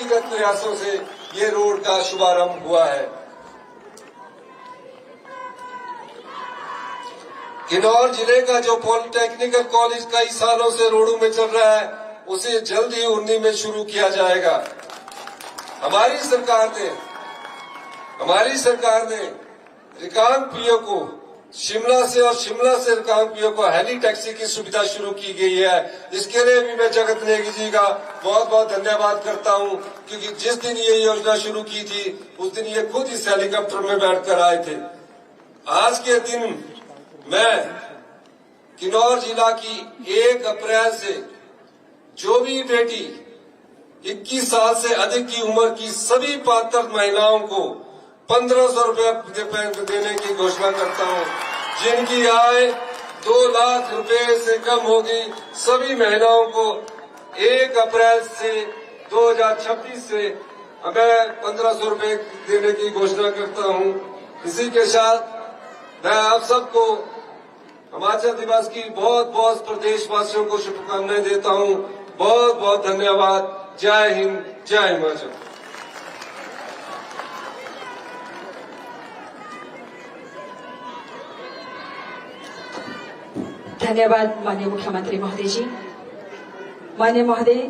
व्यक्तिगत प्रयासों से ये रोड का शुभारंभ हुआ है। किन्नौर जिले का जो पॉलिटेक्निकल कॉलेज कई सालों से रोडों में चल रहा है, उसे जल्द ही उन्नी में शुरू किया जाएगा। हमारी सरकार ने रिकांगपिओ को शिमला से और शिमला से रिकांगपिओ को हेली टैक्सी की सुविधा शुरू की गई है। इसके लिए भी मैं जगत नेगी जी का बहुत बहुत धन्यवाद करता हूं, क्योंकि जिस दिन ये योजना शुरू की थी उस दिन ये खुद इस हेलीकॉप्टर में बैठकर आए थे। आज के दिन मैं किन्नौर जिला की 1 अप्रैल से जो भी बेटी 21 साल से अधिक की उम्र की सभी पात्र महिलाओं को 1500 रुपए देने की घोषणा करता हूं। जिनकी आय 2 लाख रुपए से कम होगी, सभी महिलाओं को 1 अप्रैल से 2026 से मैं 1500 रुपए देने की घोषणा करता हूं। इसी के साथ मैं आप सबको हिमाचल दिवस की बहुत बहुत प्रदेशवासियों को शुभकामनाएं देता हूं। बहुत बहुत धन्यवाद। जय हिंद, जय हिमाचल। धन्यवाद माननीय मुख्यमंत्री महोदय जी। माननीय महोदय,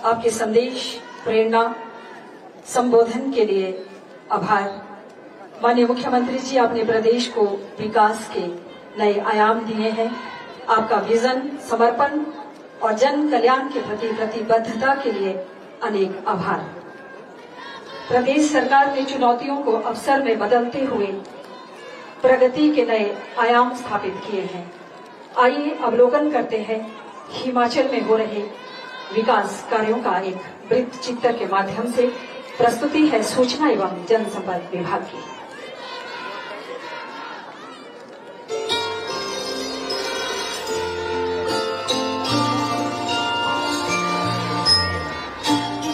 आपके संदेश, प्रेरणा, संबोधन के लिए आभार। माननीय मुख्यमंत्री जी, आपने प्रदेश को विकास के नए आयाम दिए हैं। आपका विजन, समर्पण और जन कल्याण के प्रति प्रतिबद्धता के लिए अनेक आभार। प्रदेश सरकार ने चुनौतियों को अवसर में बदलते हुए प्रगति के नए आयाम स्थापित किए हैं। आइए अवलोकन करते हैं हिमाचल में हो रहे विकास कार्यों का एक वृत्त चित्र के माध्यम से। प्रस्तुति है सूचना एवं जनसंपर्क विभाग की।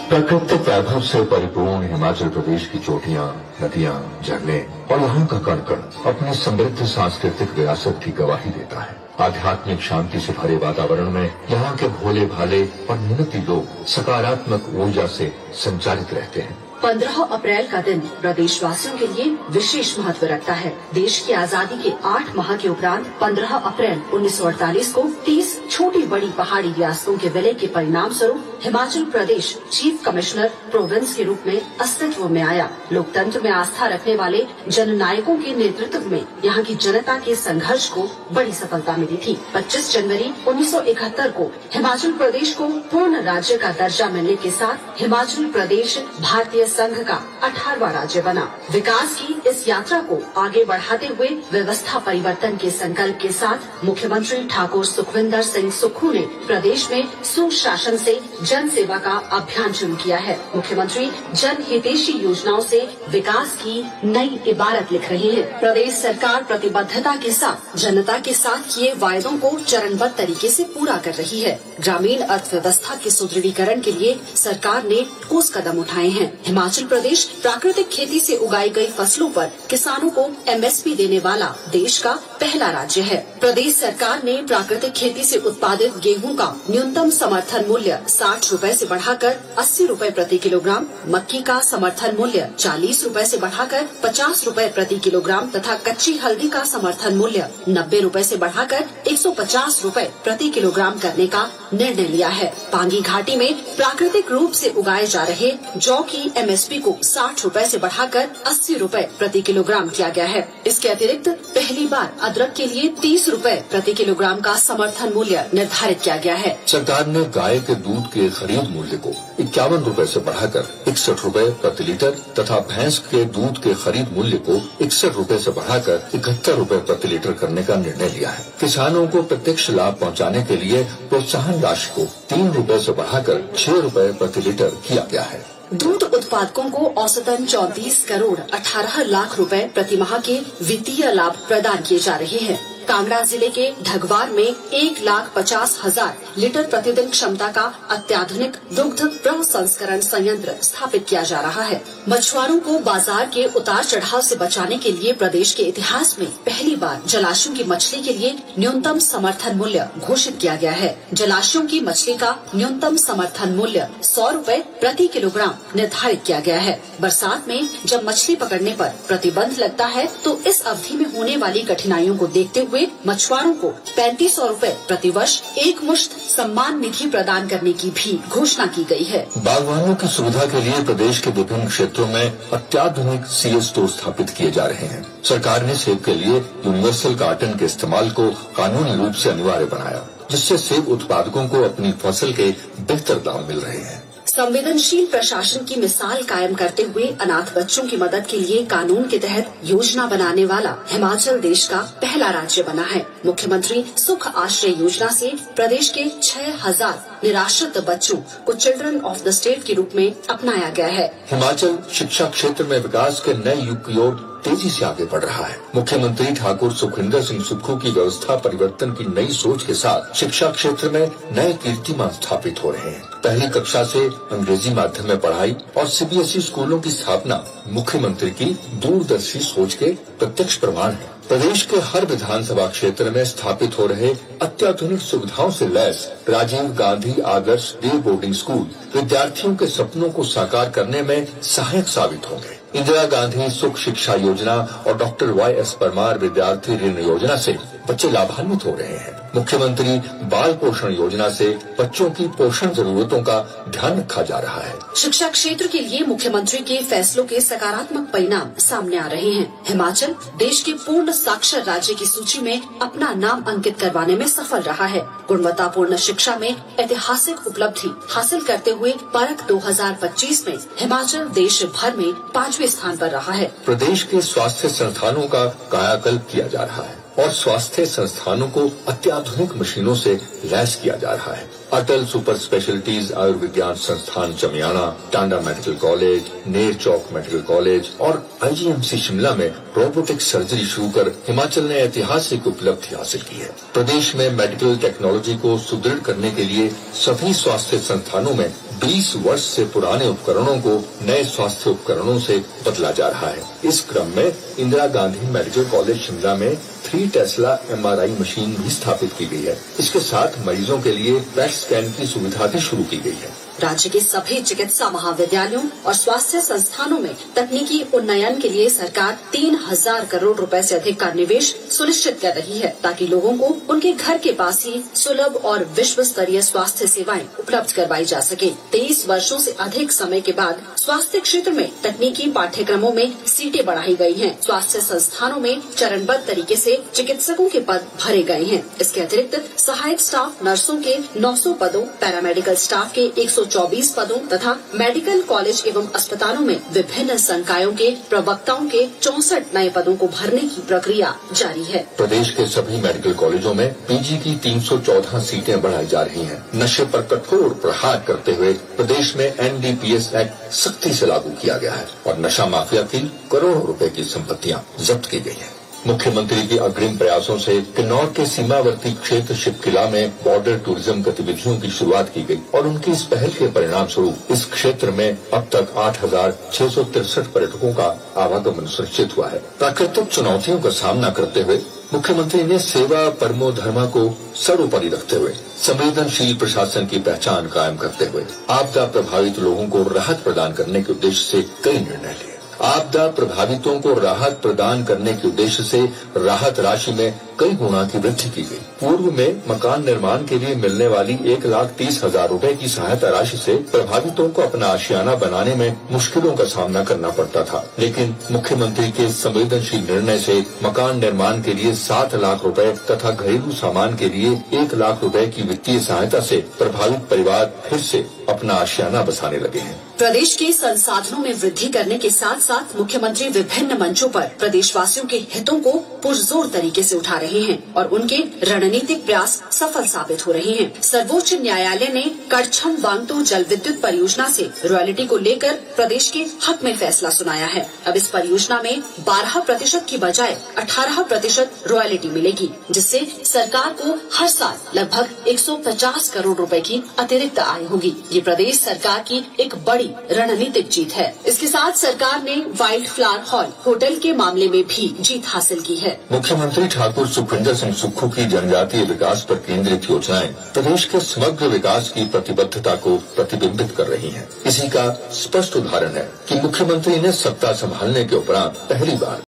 प्राकृतिक वैभव से परिपूर्ण हिमाचल प्रदेश की चोटियां, नदियां, झरने और यहाँ का कण कण अपनी समृद्ध सांस्कृतिक विरासत की गवाही देता है। आध्यात्मिक शांति से भरे वातावरण में यहाँ के भोले भाले और मेहनती लोग सकारात्मक ऊर्जा से संचालित रहते हैं। 15 अप्रैल का दिन प्रदेशवासियों के लिए विशेष महत्व रखता है। देश की आजादी के 8 माह के उपरांत 15 अप्रैल 1948 को 30 छोटी बड़ी पहाड़ी रियासतों के विलय के परिणाम स्वरूप Himachal Pradesh chief commissioner province के रूप में अस्तित्व में आया। लोकतंत्र में आस्था रखने वाले जननायकों के नेतृत्व में यहाँ की जनता के संघर्ष को बड़ी सफलता मिली थी। 25 जनवरी 1971 को हिमाचल प्रदेश को पूर्ण राज्य का दर्जा मिलने के साथ हिमाचल प्रदेश भारतीय संघ का 18वां राज्य बना। विकास की इस यात्रा को आगे बढ़ाते हुए व्यवस्था परिवर्तन के संकल्प के साथ मुख्यमंत्री ठाकुर सुखविंदर सिंह सुक्खू ने प्रदेश में सुशासन से जन सेवा का अभियान शुरू किया है। मुख्यमंत्री जन हितैषी योजनाओं से विकास की नई इबारत लिख रही है। प्रदेश सरकार प्रतिबद्धता के साथ जनता के साथ किए वायदों को चरणबद्ध तरीके से पूरा कर रही है। ग्रामीण अर्थव्यवस्था के सुदृढ़ीकरण के लिए सरकार ने ठोस कदम उठाए हैं। हिमाचल प्रदेश प्राकृतिक खेती से उगाई गई फसलों पर किसानों को MSP देने वाला देश का पहला राज्य है। प्रदेश सरकार ने प्राकृतिक खेती से उत्पादित गेहूं का न्यूनतम समर्थन मूल्य 60 रुपए से बढ़ाकर 80 रुपए प्रति किलोग्राम, मक्की का समर्थन मूल्य 40 रुपए से बढ़ाकर 50 रुपए प्रति किलोग्राम तथा कच्ची हल्दी का समर्थन मूल्य 90 रुपए से बढ़ाकर 150 रुपए प्रति किलोग्राम करने का निर्णय लिया है। पांगी घाटी में प्राकृतिक रूप से उगाए जा रहे जौ की MSP को 60 रुपए से बढ़ाकर 80 रुपए प्रति किलोग्राम किया गया है। इसके अतिरिक्त पहली बार अदरक के लिए 30 रुपए प्रति किलोग्राम का समर्थन मूल्य निर्धारित किया गया है। सरकार ने गाय के दूध के खरीद मूल्य को 51 रुपए से बढ़ाकर 61 रुपए प्रति लीटर तथा भैंस के दूध के खरीद मूल्य को 61 रुपए से बढ़ाकर 71 रुपए प्रति लीटर करने का निर्णय लिया है। किसानों को प्रत्यक्ष लाभ पहुंचाने के लिए प्रोत्साहन राशि को 3 रुपए से बढ़ाकर 6 रुपए प्रति लीटर किया गया है। दूध उत्पादकों को औसतन 34 करोड़ 18 लाख रुपए प्रति माह के वित्तीय लाभ प्रदान किए जा रहे हैं। कांगड़ा जिले के ढगवार में 1,50,000 लीटर प्रतिदिन क्षमता का अत्याधुनिक दुग्ध प्रसंस्करण संयंत्र स्थापित किया जा रहा है। मछुआरों को बाजार के उतार चढ़ाव से बचाने के लिए प्रदेश के इतिहास में पहली बार जलाशयों की मछली के लिए न्यूनतम समर्थन मूल्य घोषित किया गया है। जलाशयों की मछली का न्यूनतम समर्थन मूल्य 100 रुपए प्रति किलोग्राम निर्धारित किया गया है। बरसात में जब मछली पकड़ने पर प्रतिबंध लगता है तो इस अवधि में होने वाली कठिनाइयों को देखते हुए मछुआरों को 3500 रुपए प्रति वर्ष एक मुश्त सम्मान निधि प्रदान करने की भी घोषणा की गई है। बागवानों की सुविधा के लिए प्रदेश के विभिन्न क्षेत्रों में अत्याधुनिक सीए स्टोर स्थापित किए जा रहे हैं। सरकार ने सेब के लिए यूनिवर्सल कार्टन के इस्तेमाल को कानूनी रूप से अनिवार्य बनाया, जिससे सेब उत्पादकों को अपनी फसल के बेहतर दाम मिल रहे हैं। संवेदनशील प्रशासन की मिसाल कायम करते हुए अनाथ बच्चों की मदद के लिए कानून के तहत योजना बनाने वाला हिमाचल देश का पहला राज्य बना है। मुख्यमंत्री सुख आश्रय योजना से प्रदेश के 6,000 निराश्रित बच्चों को चिल्ड्रन ऑफ द स्टेट के रूप में अपनाया गया है। हिमाचल शिक्षा क्षेत्र में विकास के नए युग की ओर तेजी से आगे बढ़ रहा है। मुख्यमंत्री ठाकुर सुखविंदर सिंह सुक्खू की व्यवस्था परिवर्तन की नई सोच के साथ शिक्षा क्षेत्र में नए कीर्तिमान स्थापित हो रहे हैं। पहली कक्षा से अंग्रेजी माध्यम में पढ़ाई और सीबीएसई स्कूलों की स्थापना मुख्यमंत्री की दूरदर्शी सोच के प्रत्यक्ष प्रमाण है। प्रदेश के हर विधानसभा क्षेत्र में स्थापित हो रहे अत्याधुनिक सुविधाओं से लैस राजीव गांधी आदर्श डे बोर्डिंग स्कूल विद्यार्थियों के सपनों को साकार करने में सहायक साबित होंगे। इंदिरा गांधी सुख शिक्षा योजना और डॉक्टर YS परमार विद्यार्थी ऋण योजना से बच्चे लाभान्वित हो रहे हैं। मुख्यमंत्री बाल पोषण योजना से बच्चों की पोषण जरूरतों का ध्यान रखा जा रहा है। शिक्षा क्षेत्र के लिए मुख्यमंत्री के फैसलों के सकारात्मक परिणाम सामने आ रहे हैं। हिमाचल देश के पूर्ण साक्षर राज्य की सूची में अपना नाम अंकित करवाने में सफल रहा है। गुणवत्तापूर्ण शिक्षा में ऐतिहासिक उपलब्धि हासिल करते हुए परख 2025 में हिमाचल देश भर में 5वें स्थान पर रहा है। प्रदेश के स्वास्थ्य संस्थानों का कायाकल्प किया जा रहा है और स्वास्थ्य संस्थानों को अत्याधुनिक मशीनों से लैस किया जा रहा है। अटल सुपर स्पेशलिटीज आयुर्विज्ञान संस्थान चमियाना, टांडा मेडिकल कॉलेज, नेर चौक मेडिकल कॉलेज और IGMC शिमला में रोबोटिक सर्जरी शुरू कर हिमाचल ने ऐतिहासिक उपलब्धि हासिल की है। प्रदेश में मेडिकल टेक्नोलॉजी को सुदृढ़ करने के लिए सभी स्वास्थ्य संस्थानों में 20 वर्ष से पुराने उपकरणों को नए स्वास्थ्य उपकरणों से बदला जा रहा है। इस क्रम में इंदिरा गांधी मेडिकल कॉलेज शिमला में 3 टेस्ला MRI मशीन भी स्थापित की गई है। इसके साथ मरीजों के लिए PET स्कैन की सुविधा भी शुरू की गई है। राज्य के सभी चिकित्सा महाविद्यालयों और स्वास्थ्य संस्थानों में तकनीकी उन्नयन के लिए सरकार 3,000 करोड़ रुपए से अधिक का निवेश सुनिश्चित कर रही है, ताकि लोगों को उनके घर के पास ही सुलभ और विश्व स्तरीय स्वास्थ्य सेवाएं उपलब्ध करवाई जा सके। 23 वर्षों से अधिक समय के बाद स्वास्थ्य क्षेत्र में तकनीकी पाठ्यक्रमों में सीटें बढ़ाई गई हैं। स्वास्थ्य संस्थानों में चरणबद्ध तरीके से चिकित्सकों के पद भरे गए हैं। इसके अतिरिक्त सहायक स्टाफ नर्सों के 900 पदों, पैरामेडिकल स्टाफ के 124 पदों तथा मेडिकल कॉलेज एवं अस्पतालों में विभिन्न संकायों के प्रवक्ताओं के 64 नए पदों को भरने की प्रक्रिया जारी है। प्रदेश के सभी मेडिकल कॉलेजों में PG की 314 सीटें बढ़ाई जा रही हैं। नशे पर कठोर प्रहार करते हुए प्रदेश में NDPS एक्ट सख्ती से लागू किया गया है और नशा माफिया की करोड़ों रुपए की संपत्तियां जब्त की गई हैं। मुख्यमंत्री के अग्रिम प्रयासों से किन्नौर के सीमावर्ती क्षेत्र शिवकिला में बॉर्डर टूरिज्म गतिविधियों की शुरुआत की गई और उनकी इस पहल के परिणाम स्वरूप इस क्षेत्र में अब तक 8,663 पर्यटकों का आवागमन सुनिश्चित हुआ है। प्राकृतिक चुनौतियों का सामना करते हुए मुख्यमंत्री ने सेवा परमो धर्मा को सर्वोपरि रखते हुए संवेदनशील प्रशासन की पहचान कायम करते हुए आपदा प्रभावित लोगों को राहत प्रदान करने के उद्देश्य से कई निर्णय लिए। आपदा प्रभावितों को राहत प्रदान करने के उद्देश्य से राहत राशि में कई गुना की वृद्धि की गई। पूर्व में मकान निर्माण के लिए मिलने वाली 1,30,000 रुपए की सहायता राशि से प्रभावितों को अपना आशियाना बनाने में मुश्किलों का सामना करना पड़ता था, लेकिन मुख्यमंत्री के संवेदनशील निर्णय से मकान निर्माण के लिए 7 लाख रुपए तथा घरेलू सामान के लिए 1 लाख रुपए की वित्तीय सहायता से प्रभावित परिवार फिर से अपना आशियाना बसाने लगे हैं। प्रदेश के संसाधनों में वृद्धि करने के साथ साथ मुख्यमंत्री विभिन्न मंचों पर प्रदेशवासियों के हितों को पुरजोर तरीके से उठा रहे रहे हैं और उनके रणनीतिक प्रयास सफल साबित हो रहे हैं। सर्वोच्च न्यायालय ने करछम वांगतो जल विद्युत परियोजना से रॉयल्टी को लेकर प्रदेश के हक में फैसला सुनाया है। अब इस परियोजना में 12% की बजाय 18% रॉयल्टी मिलेगी, जिससे सरकार को हर साल लगभग 150 करोड़ रुपए की अतिरिक्त आय होगी। ये प्रदेश सरकार की एक बड़ी रणनीतिक जीत है। इसके साथ सरकार ने वाइल्ड फ्लावर हॉल होटल के मामले में भी जीत हासिल की है। मुख्यमंत्री ठाकुर सुखविंदर सिंह सुक्खू की जनजातीय विकास पर केंद्रित योजनाएं प्रदेश के समग्र विकास की प्रतिबद्धता को प्रतिबिंबित कर रही हैं। इसी का स्पष्ट उदाहरण है कि मुख्यमंत्री ने सत्ता संभालने के उपरांत पहली बार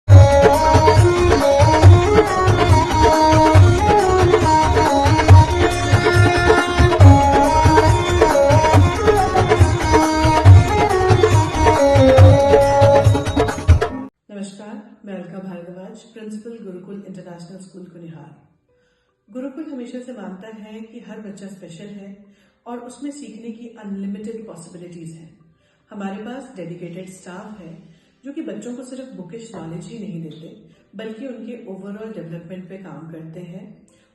नमस्कार, मैं Alka Bhardwaj, principal Gurukul international school Kunihar. Gurukul हमेशा से मानता है कि हर बच्चा स्पेशल है और उसमें सीखने की अनलिमिटेड पॉसिबिलिटीज हैं। हमारे पास डेडिकेटेड स्टाफ है जो कि बच्चों को सिर्फ बुकिश नॉलेज ही नहीं देते, बल्कि उनके ओवरऑल डेवलपमेंट पे काम करते हैं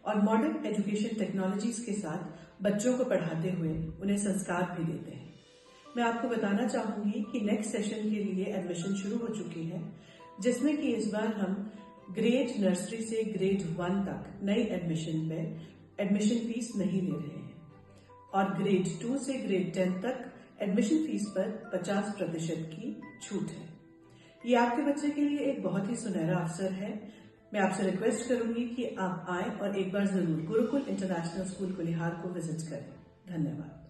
और मॉडर्न एजुकेशन टेक्नोलॉजीज के साथ बच्चों को पढ़ाते हुए उन्हें संस्कार भी देते हैं। मैं आपको बताना चाहूंगी कि नेक्स्ट सेशन के लिए एडमिशन शुरू हो चुकी है, जिसमें कि इस बार हम ग्रेड नर्सरी से ग्रेड 1 तक नई एडमिशन पे एडमिशन फीस नहीं ले रहे हैं और ग्रेड 2 से ग्रेड 10 तक एडमिशन फीस पर 50% की छूट है। ये आपके बच्चे के लिए एक बहुत ही सुनहरा अवसर है। मैं आपसे रिक्वेस्ट करूंगी कि आप आए और एक बार जरूर गुरुकुल इंटरनेशनल स्कूल कुनिहार को विजिट करें। धन्यवाद।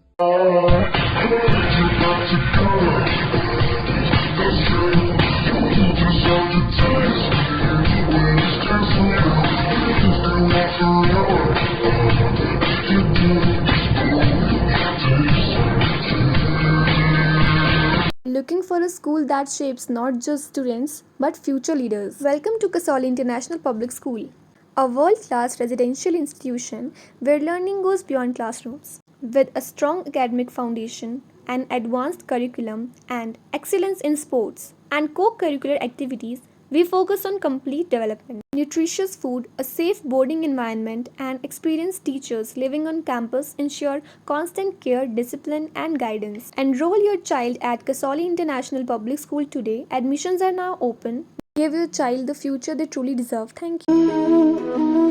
Looking for a school that shapes not just students but future leaders? Welcome to Kasoli International Public School, a world-class residential institution where learning goes beyond classrooms. With a strong academic foundation, an advanced curriculum, and excellence in sports and co-curricular activities, we focus on complete development. Nutritious food, a safe boarding environment, and experienced teachers living on campus ensure constant care, discipline, and guidance. Enroll your child at Kasoli International Public School today. Admissions are now open. Give your child the future they truly deserve. Thank you.